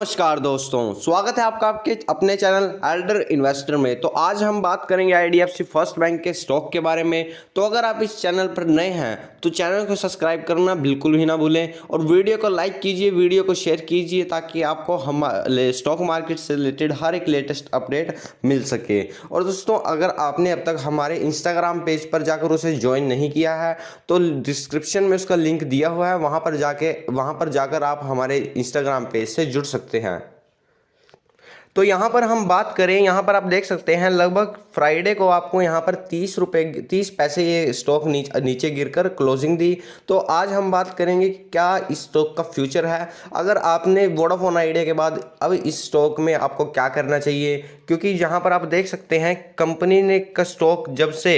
नमस्कार दोस्तों, स्वागत है आपका आपके अपने चैनल एल्डर इन्वेस्टर में। तो आज हम बात करेंगे आईडीएफसी फर्स्ट बैंक के स्टॉक के बारे में। तो अगर आप इस चैनल पर नए हैं तो चैनल को सब्सक्राइब करना बिल्कुल भी ना भूलें और वीडियो को लाइक कीजिए, वीडियो को शेयर कीजिए ताकि आपको हम स्टॉक मार्केट से रिलेटेड हर एक लेटेस्ट अपडेट मिल सके। और दोस्तों, अगर आपने अब तक हमारे इंस्टाग्राम पेज पर जाकर उसे ज्वाइन नहीं किया है तो डिस्क्रिप्शन में उसका लिंक दिया हुआ है, वहाँ पर जाकर आप हमारे इंस्टाग्राम पेज से जुड़ सकते हैं। तो यहाँ पर हम बात करें, यहाँ पर आप देख सकते हैं लगभग फ्राइडे को आपको यहाँ पर 30 पैसे ये स्टॉक नीचे गिरकर क्लोजिंग दी। तो आज हम बात करेंगे कि क्या इस स्टॉक का फ्यूचर है। अगर आपने वोडाफोन आइडिया के बाद अब इस स्टॉक में आपको क्या करना चाहिए, क्योंकि यहाँ पर आप देख सकते हैं कंपनी ने का स्टॉक जब से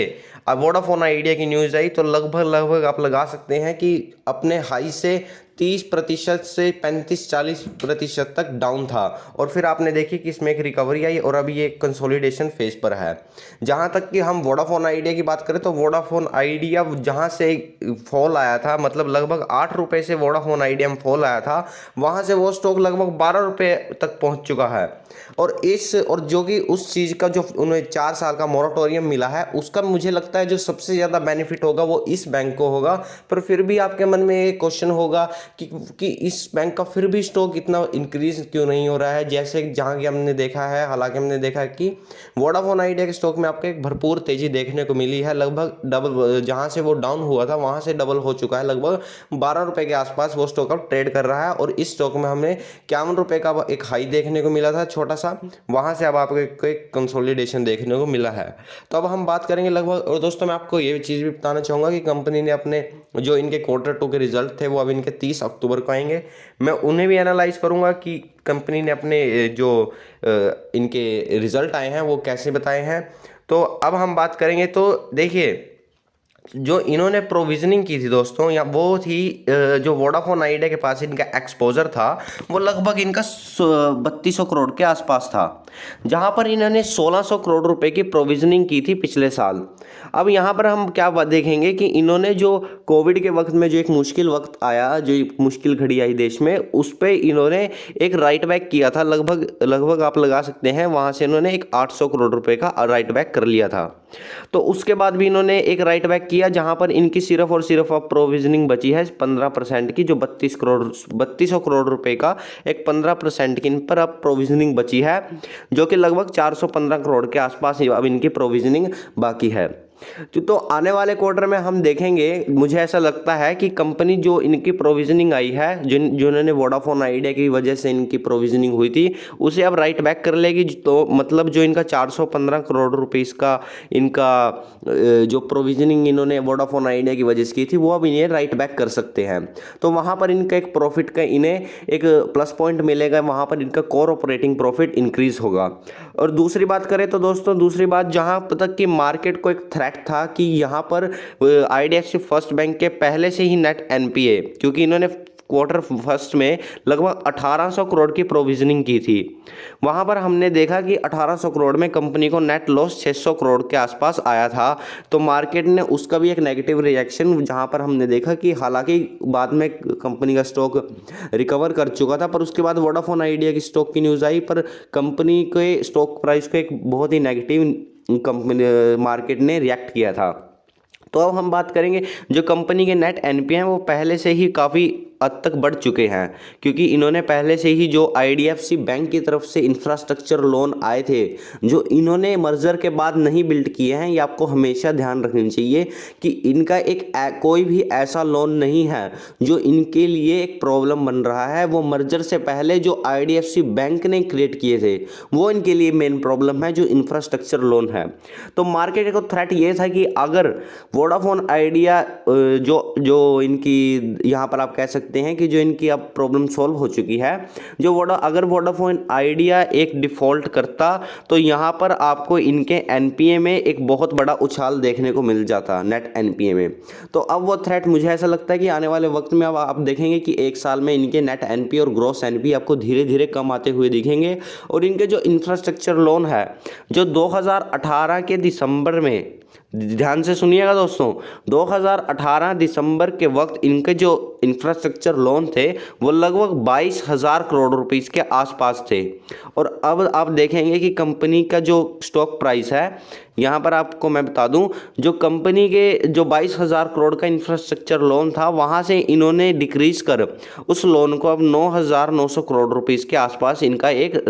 वोडाफोन आइडिया की न्यूज़ आई तो लगभग आप लगा सकते हैं कि अपने हाई से 30% से 35-40% तक डाउन था और फिर आपने देखी कि इसमें एक रिकवरी आई और अभी ये कंसोलिडेशन फेज पर है। जहां तक कि हम वोडाफोन आइडिया की बात करें तो वोडाफोन आइडिया जहां से फॉल आया था, मतलब लगभग 8 रुपये से वोडाफोन आइडिया में फॉल आया था, वहां से वो स्टॉक लगभग 12 रुपये तक पहुंच चुका है। और जो कि उस चीज़ का जो उन्हें 4 साल का मोरेटोरियम मिला है उसका मुझे लगता है जो सबसे ज़्यादा बेनिफिट होगा वो इस बैंक को होगा। पर फिर भी आपके मन में एक क्वेश्चन होगा कि इस बैंक का फिर भी स्टॉक इतना इंक्रीज क्यों नहीं हो रहा है, जैसे जहाँ की हमने देखा है। हालांकि हमने देखा है कि वोडाफोन आइडिया के स्टॉक में आपको एक भरपूर तेजी देखने को मिली है, लगभग डबल, जहाँ से वो डाउन हुआ था वहाँ से डबल हो चुका है। लगभग 12 रुपये के आसपास वो स्टॉक अब ट्रेड कर रहा है और इस स्टॉक में हमें 51 रुपये का एक हाई देखने को मिला था छोटा सा, वहाँ से अब आपको एक कंसोलिडेशन देखने को मिला है। तो अब हम बात करेंगे लगभग। और दोस्तों, मैं आपको ये चीज़ भी बताना चाहूँगा कि कंपनी ने अपने जो इनके Q2 के रिजल्ट थे वो अब इनके 30 अक्टूबर को आएंगे। मैं उन्हें भी एनालाइज करूँगा कि कंपनी ने अपने जो इनके रिजल्ट आए हैं वो कैसे बताए हैं। तो अब हम बात करेंगे तो देखिए, जो इन्होंने प्रोविजनिंग की थी दोस्तों, या वो थी जो वोडाफोन आइडिया के पास इनका एक्सपोजर था वो लगभग इनका 3200 करोड़ के आसपास था, जहां पर इन्होंने 1600 करोड़ रुपए की प्रोविजनिंग की थी पिछले साल। अब यहाँ पर हम क्या देखेंगे कि इन्होंने जो कोविड के वक्त में जो एक मुश्किल वक्त आया, जो एक मुश्किल घड़ी आई देश में, उस पर इन्होंने एक राइट बैक किया था। लगभग आप लगा सकते हैं वहाँ से इन्होंने एक 800 करोड़ रुपए का राइट बैक कर लिया था। तो उसके बाद भी इन्होंने एक राइट बैक किया जहां पर इनकी सिर्फ और सिर्फ अब प्रोविजनिंग बची है 15% की, जो 3200 करोड़ रुपए का एक 15% की इन पर अब प्रोविजनिंग बची है, जो कि लगभग 415 करोड़ के आसपास अब इनकी प्रोविजनिंग बाकी है। तो आने वाले क्वार्टर में हम देखेंगे, मुझे ऐसा लगता है कि कंपनी जो इनकी प्रोविजनिंग आई है, जिन्होंने वोडाफोन आइडिया की वजह से इनकी प्रोविजनिंग हुई थी, उसे अब राइट बैक कर लेगी। तो मतलब जो इनका 415 करोड़ रुपीस का इनका जो प्रोविजनिंग इन्होंने वोडाफोन आइडिया की वजह से की थी वो अब इन्हें राइट बैक कर सकते हैं। तो वहाँ पर इनका एक प्रॉफिट का इन्हें एक प्लस पॉइंट मिलेगा, वहाँ पर इनका कोर ऑपरेटिंग प्रॉफिट इंक्रीज होगा। और दूसरी बात करें तो दोस्तों, दूसरी बात जहाँ तक कि मार्केट को एक थ्रेट था कि यहाँ पर आईडीएफसी फर्स्ट बैंक के पहले से ही नेट एनपीए, क्योंकि इन्होंने Q1 में लगभग 1800 करोड़ की प्रोविजनिंग की थी, वहाँ पर हमने देखा कि 1800 करोड़ में कंपनी को नेट लॉस 600 करोड़ के आसपास आया था। तो मार्केट ने उसका भी एक नेगेटिव रिएक्शन, जहाँ पर हमने देखा कि हालांकि बाद में कंपनी का स्टॉक रिकवर कर चुका था, पर उसके बाद वोडाफोन आइडिया की स्टॉक की न्यूज़ आई, पर कंपनी के स्टॉक प्राइस को एक बहुत ही नेगेटिव कंपनी मार्केट ने रिएक्ट किया था। तो अब हम बात करेंगे जो कंपनी के नेट एनपीए हैं वो पहले से ही काफ़ी हद तक बढ़ चुके हैं, क्योंकि इन्होंने पहले से ही जो आईडीएफसी बैंक की तरफ से इंफ्रास्ट्रक्चर लोन आए थे, जो इन्होंने मर्जर के बाद नहीं बिल्ड किए हैं, ये आपको हमेशा ध्यान रखना चाहिए कि इनका कोई भी ऐसा लोन नहीं है जो इनके लिए एक प्रॉब्लम बन रहा है। वो मर्जर से पहले जो आईडीएफसी बैंक ने क्रिएट किए थे वो इनके लिए मेन प्रॉब्लम है, जो इंफ्रास्ट्रक्चर लोन है। तो मार्केट को थ्रेट ये था कि अगर वोडाफोन आइडिया जो इनकी यहाँ पर आप कह सकते हैं कि जो इनकी अब प्रॉब्लम सॉल्व हो चुकी है, अगर वोडाफोन आइडिया एक डिफॉल्ट करता तो यहाँ पर आपको इनके एनपीए में एक बहुत बड़ा उछाल देखने को मिल जाता, नेट एनपीए में। तो अब वो थ्रेट मुझे ऐसा लगता है कि आने वाले वक्त में अब आप देखेंगे कि एक साल में इनके नेट एनपीए और ग्रॉस एनपीए आपको धीरे धीरे कम आते हुए दिखेंगे। और इनके जो इंफ्रास्ट्रक्चर लोन है, जो 2018 के दिसंबर में ध्यान से सुनिएगा दोस्तों, 2018 दिसंबर के वक्त इनके जो इंफ्रास्ट्रक्चर लोन थे वो लगभग 22,000 करोड़ रुपीस के आसपास थे। और अब आप देखेंगे कि कंपनी का जो स्टॉक प्राइस है, यहाँ पर आपको मैं बता दूं, जो कंपनी के जो 22,000 करोड़ का इंफ्रास्ट्रक्चर लोन था वहाँ से इन्होंने डिक्रीज कर उस लोन को अब 9,900 करोड़ रुपीस के आसपास इनका एक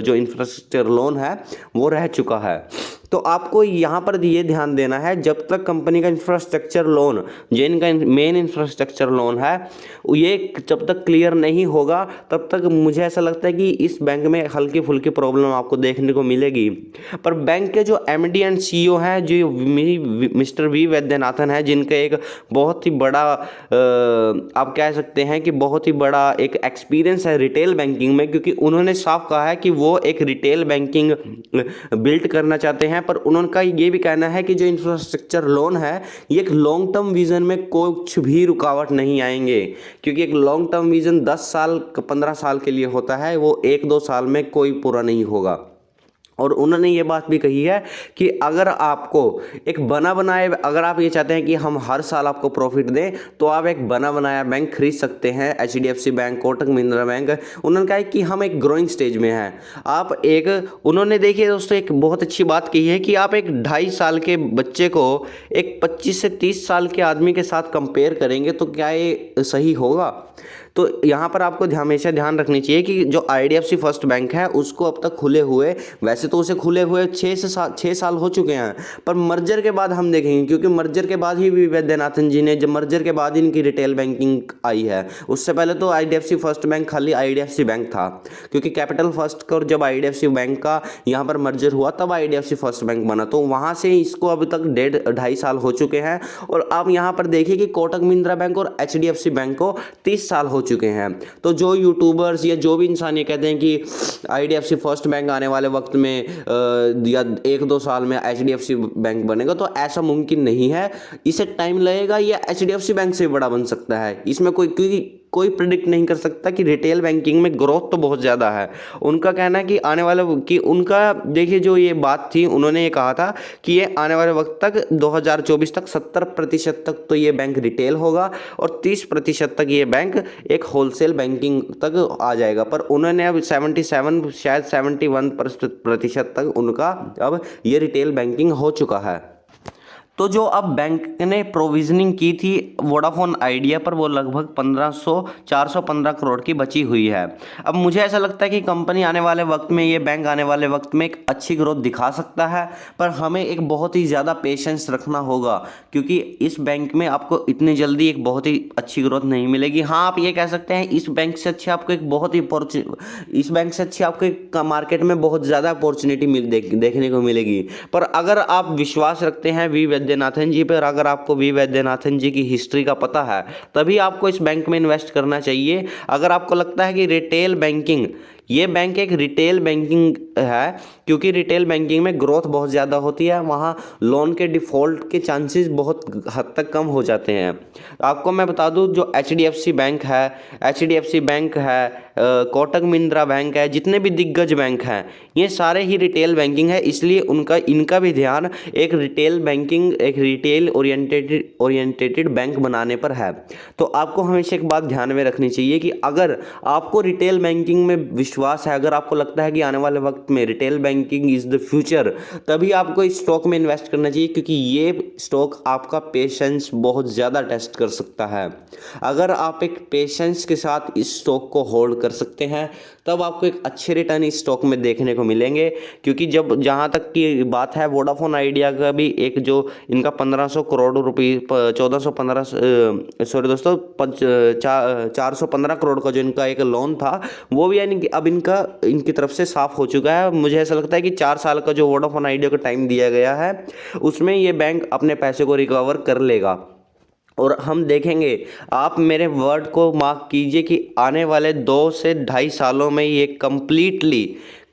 जो इंफ्रास्ट्रक्चर लोन है वो रह चुका है। तो आपको यहाँ पर ये ध्यान देना है, जब तक कंपनी का इंफ्रास्ट्रक्चर लोन, जो इनका मेन इंफ्रास्ट्रक्चर लोन है, ये जब तक क्लियर नहीं होगा तब तक मुझे ऐसा लगता है कि इस बैंक में हल्की फुल्की प्रॉब्लम आपको देखने को मिलेगी। पर बैंक के जो एमडी एंड सीईओ हैं, जो मिस्टर वी वैद्यनाथन है, जिनका एक बहुत ही बड़ा आप कह सकते हैं कि बहुत ही बड़ा एक एक्सपीरियंस है रिटेल बैंकिंग में, क्योंकि उन्होंने साफ कहा है कि वो एक रिटेल बैंकिंग बिल्ड करना चाहते हैं। पर उनका ये भी कहना है कि जो इंफ्रास्ट्रक्चर लोन है ये एक लॉन्ग टर्म विजन में कुछ भी रुकावट नहीं आएंगे, क्योंकि एक लॉन्ग टर्म विजन 10 साल 15 साल के लिए होता है, वो 1-2 साल में कोई पूरा नहीं होगा। और उन्होंने ये बात भी कही है कि अगर आपको एक बना बनाए, अगर आप ये चाहते हैं कि हम हर साल आपको प्रॉफिट दें, तो आप एक बना बनाया बैंक खरीद सकते हैं, HDFC bank, Kotak Mahindra bank. उन्होंने कहा है कि हम एक ग्रोइंग स्टेज में हैं। आप एक, उन्होंने देखिए दोस्तों एक बहुत अच्छी बात कही है कि आप एक 2.5 साल के बच्चे को एक 25 से 30 साल के आदमी के साथ कंपेयर करेंगे तो क्या ये सही होगा? तो यहाँ पर आपको हमेशा ध्यान रखनी चाहिए कि जो आईडीएफसी फर्स्ट बैंक है उसको अब तक खुले हुए, वैसे तो उसे खुले हुए 6 साल हो चुके हैं, पर मर्जर के बाद हम देखेंगे, क्योंकि मर्जर के बाद ही वैद्यनाथन जी ने, जब मर्जर के बाद इनकी रिटेल बैंकिंग आई है। उससे पहले तो आईडीएफसी फर्स्ट बैंक खाली आईडीएफसी बैंक था, क्योंकि कैपिटल फर्स्ट का और जब आईडीएफसी बैंक का यहाँ पर मर्जर हुआ तब आईडीएफसी फर्स्ट बैंक बना, तो वहाँ से इसको अब तक 1.5 साल हो चुके हैं। और आप यहाँ पर देखिए कि कोटक महिंद्रा बैंक और एचडीएफसी बैंक को 30 साल हो चुके हैं। तो जो यूट्यूबर्स या जो भी इंसान ये कहते हैं कि आईडीएफसी फर्स्ट बैंक आने वाले वक्त में या 1-2 साल में एचडीएफसी बैंक बनेगा, तो ऐसा मुमकिन नहीं है। इसे टाइम लगेगा, या एचडीएफसी बैंक से बड़ा बन सकता है। इसमें कोई प्रिडिक्ट नहीं कर सकता कि रिटेल बैंकिंग में ग्रोथ तो बहुत ज़्यादा है। उनका कहना है कि आने वाले कि उनका देखिए जो ये बात थी, उन्होंने ये कहा था कि ये आने वाले वक्त तक 2024 तक 70% तक तो ये बैंक रिटेल होगा और 30% तक ये बैंक एक होलसेल बैंकिंग तक आ जाएगा। पर उन्होंने अब 77 शायद 71% तक उनका अब ये रिटेल बैंकिंग हो चुका है। तो जो अब बैंक ने प्रोविजनिंग की थी वोडाफोन आइडिया पर, वो लगभग 415 करोड़ की बची हुई है। अब मुझे ऐसा लगता है कि कंपनी आने वाले वक्त में, ये बैंक आने वाले वक्त में एक अच्छी ग्रोथ दिखा सकता है, पर हमें एक बहुत ही ज़्यादा पेशेंस रखना होगा, क्योंकि इस बैंक में आपको इतनी जल्दी एक बहुत ही अच्छी ग्रोथ नहीं मिलेगी। हाँ, आप ये कह सकते हैं इस बैंक से अच्छी आपको एक बहुत ही इस बैंक से अच्छी आपको एक मार्केट में बहुत ज़्यादा अपॉर्चुनिटी देखने को मिलेगी। पर अगर आप विश्वास रखते हैं वी वैद्यनाथन जी पर, अगर आपको वी वैद्यनाथन जी की हिस्ट्री का पता है, तभी आपको इस बैंक में इन्वेस्ट करना चाहिए। अगर आपको लगता है कि रिटेल बैंकिंग, ये बैंक एक रिटेल बैंकिंग है, क्योंकि रिटेल बैंकिंग में ग्रोथ बहुत ज़्यादा होती है, वहाँ लोन के डिफ़ॉल्ट के चांसेस बहुत हद तक कम हो जाते हैं। आपको मैं बता दूं, जो एचडीएफसी बैंक है, कोटक महिंद्रा बैंक है, जितने भी दिग्गज बैंक हैं, ये सारे ही रिटेल बैंकिंग है, इसलिए इनका भी ध्यान एक रिटेल बैंकिंग, एक रिटेल ओरिएंटेटेड बैंक बनाने पर है। तो आपको हमेशा एक बात ध्यान में रखनी चाहिए कि अगर आपको रिटेल बैंकिंग में विश्वास है, अगर आपको लगता है कि आने वाले वक्त में retail banking is the future, तभी आपको इस स्टॉक में इन्वेस्ट करना चाहिए, क्योंकि ये स्टॉक आपका पेशेंस बहुत ज़्यादा टेस्ट कर सकता है। अगर आप एक पेशेंस के साथ इस स्टॉक को होल्ड कर सकते हैं, तब आपको एक अच्छे रिटर्न इस स्टॉक में देखने को मिलेंगे। क्योंकि जब जहाँ तक की बात है, वोडाफोन आइडिया का भी एक जो इनका 1500 करोड़ रुपये 1415 सॉरी दोस्तों 415 करोड़ का जो इनका एक लोन था, वो भी यानी कि अब इनकी तरफ से साफ हो चुका है। मुझे ऐसा लगता है कि 4 साल का जो वोडाफोन आइडिया का टाइम दिया गया है, उसमें ये बैंक अपने पैसे को रिकवर कर लेगा। और हम देखेंगे, आप मेरे वर्ड को मार्क कीजिए कि आने वाले 2 से 2.5 सालों में ये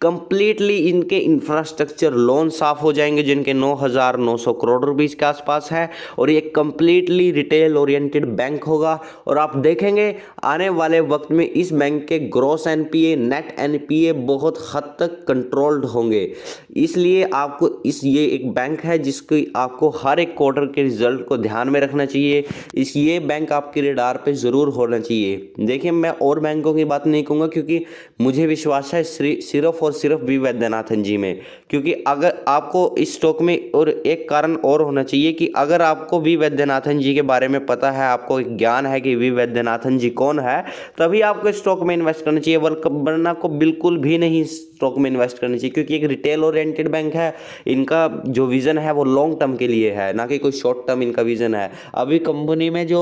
कंप्लीटली इनके इंफ्रास्ट्रक्चर लोन साफ हो जाएंगे, जिनके 9,900 करोड़ रुपीस के आसपास है, और ये कंप्लीटली रिटेल ओरिएंटेड बैंक होगा। और आप देखेंगे आने वाले वक्त में इस बैंक के ग्रॉस एनपीए, नेट एनपीए बहुत हद तक कंट्रोल्ड होंगे। इसलिए आपको ये एक बैंक है जिसकी आपको हर एक क्वार्टर के रिजल्ट को ध्यान में रखना चाहिए। ये बैंक आपके रडार पे ज़रूर होना चाहिए। देखिए, मैं और बैंकों की बात नहीं कहूँगा क्योंकि मुझे विश्वास है सिर्फ और सिर्फ वी वैद्यनाथन जी में, क्योंकि अगर आपको इस स्टॉक में और एक कारण और होना चाहिए कि अगर आपको वी वैद्यनाथन जी के बारे में पता है, आपको एक ज्ञान है कि वी वैद्यनाथन जी कौन है, तभी आपको स्टॉक में इन्वेस्ट करना चाहिए, वरना को बिल्कुल भी नहीं स्टॉक में इन्वेस्ट करना चाहिए, क्योंकि एक रिटेल ओरिएंटेड बैंक है। इनका जो विजन है वो लॉन्ग टर्म के लिए है, ना कि कोई शॉर्ट टर्म इनका विजन है। अभी कंपनी में जो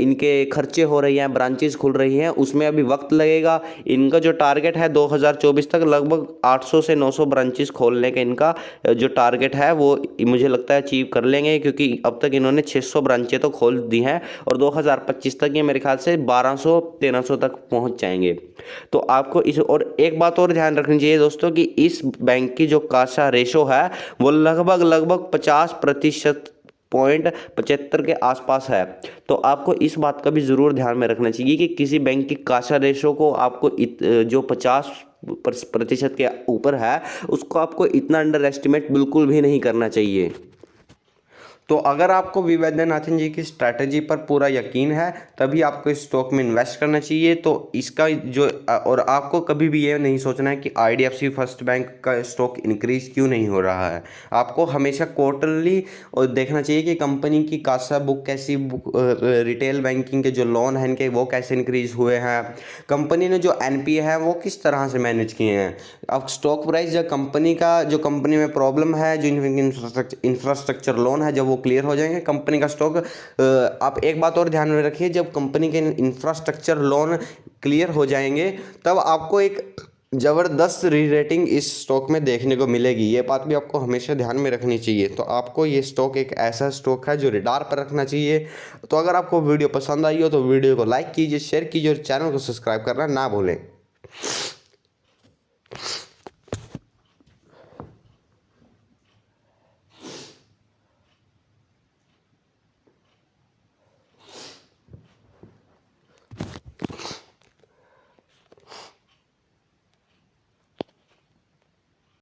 इनके खर्चे हो रही हैं, ब्रांचेस खुल रही हैं, उसमें अभी वक्त लगेगा। इनका जो टारगेट है 2024 तक लगभग 800 से 900 ब्रांचेस खोलने का इनका जो टारगेट है वो मुझे लगता है अचीव कर लेंगे, क्योंकि अब तक इन्होंने 600 ब्रांचें तो खोल दी हैं और 2025 तक ये मेरे ख्याल से 1200-1300 तक पहुंच जाएंगे। तो आपको इस और एक बात और ध्यान रखनी चाहिए दोस्तों कि इस बैंक की जो कासा रेशो है वो लगभग 50% 0.75 के आसपास है। तो आपको इस बात का भी ज़रूर ध्यान में रखना चाहिए कि किसी बैंक की कासा रेशो को आपको जो 50% के ऊपर है उसको आपको इतना अंडर एस्टिमेट बिल्कुल भी नहीं करना चाहिए। तो अगर आपको वी वैद्यनाथन जी की स्ट्रैटेजी पर पूरा यकीन है तभी आपको इस स्टॉक में इन्वेस्ट करना चाहिए। तो इसका जो और आपको कभी भी ये नहीं सोचना है कि आईडीएफसी फर्स्ट बैंक का स्टॉक इंक्रीज क्यों नहीं हो रहा है। आपको हमेशा क्वार्टरली और देखना चाहिए कि कंपनी की कासा बुक कैसी रिटेल बैंकिंग के जो लोन हैं इनके वो कैसे इंक्रीज हुए हैं, कंपनी ने जो एनपीए है वो किस तरह से मैनेज किए हैं। अब स्टॉक प्राइस जो कंपनी में प्रॉब्लम है, जो इंफ्रास्ट्रक्चर लोन है, जब वो क्लियर हो जाएंगे कंपनी का स्टॉक। आप एक बात और ध्यान में रखिए, जब कंपनी के इंफ्रास्ट्रक्चर लोन क्लियर हो जाएंगे तब आपको एक ज़बरदस्त री रेटिंग इस स्टॉक में देखने को मिलेगी। ये बात भी आपको हमेशा ध्यान में रखनी चाहिए। तो आपको ये स्टॉक एक ऐसा स्टॉक है जो रडार पर रखना चाहिए। तो अगर आपको वीडियो पसंद आई हो तो वीडियो को लाइक कीजिए, शेयर कीजिए और चैनल को सब्सक्राइब करना ना भूलें।